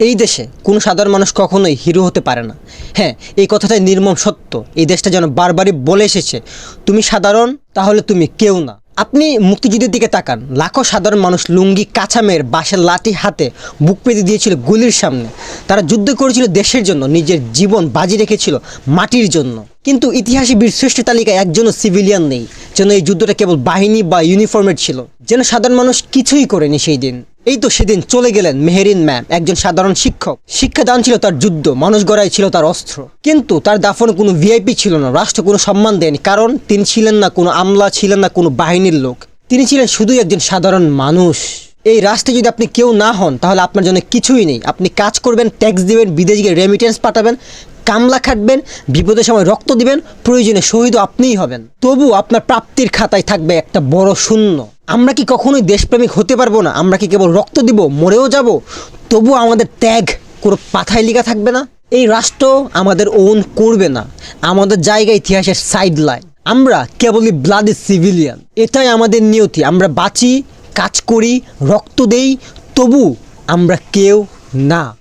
এই দেশে কোনো সাধারণ মানুষ কখনোই হিরো হতে পারে না। হ্যাঁ, এই কথাটাই নির্মম সত্য। এই দেশটা যেন বারবারই বলে এসেছে, তুমি সাধারণ তাহলে তুমি কেউ না। আপনি মুক্তিযুদ্ধের দিকে তাকান, লাখো সাধারণ মানুষ লুঙ্গি কাঁচা মেয়ের বাঁশের লাঠি হাতে বুক পেতে দিয়েছিল গুলির সামনে। তারা যুদ্ধ করেছিল দেশের জন্য, নিজের জীবন বাজি রেখেছিল মাটির জন্য। কিন্তু ইতিহাসে বীরশ্রেষ্ঠ তালিকায় একজনও সিভিলিয়ান নেই, যেন এই যুদ্ধটা কেবল বাহিনী বা ইউনিফর্মের ছিল, যেন সাধারণ মানুষ কিছুই করেনি সেই দিন। এই তো সেদিন চলে গেলেন মেহেরিন ম্যাম, একজন সাধারণ শিক্ষক। শিক্ষাদান ছিল তার যুদ্ধ, মানুষ গড়াই ছিল তার অস্ত্র। কিন্তু তার দাফনে কোনো ভিআইপি ছিল না, রাষ্ট্র কোনো সম্মান দেয়নি, কারণ তিনি ছিলেন না কোনো আমলা, ছিলেন না কোনো বাহিনীর লোক। তিনি ছিলেন শুধুই একজন সাধারণ মানুষ। এই রাষ্ট্রে যদি আপনি কেউ না হন, তাহলে আপনার জন্য কিছুই নেই। আপনি কাজ করবেন, ট্যাক্স দিবেন, বিদেশে গিয়ে রেমিটেন্স পাঠাবেন, কামলা খাটবেন, বিপদের সময় রক্ত দিবেন, প্রয়োজনে শহীদও আপনিই হবেন। তবু আপনার প্রাপ্তির খাতায় থাকবে একটা বড় শূন্য। আমরা কি কখনোই দেশপ্রেমিক হতে পারবো না? আমরা কি কেবল রক্ত দিব, মরেও যাব, তবু আমাদের ত্যাগ কোনো পাথায় লেখা থাকবে না? এই রাষ্ট্র আমাদের ওন করবে না, আমাদের জায়গা ইতিহাসের সাইড লাইন। আমরা কেবলই ব্লাডি সিভিলিয়ান। এটাই আমাদের নিয়তি। আমরা বাঁচি, কাজ করি, রক্ত দেই, তবু আমরা কেউ না।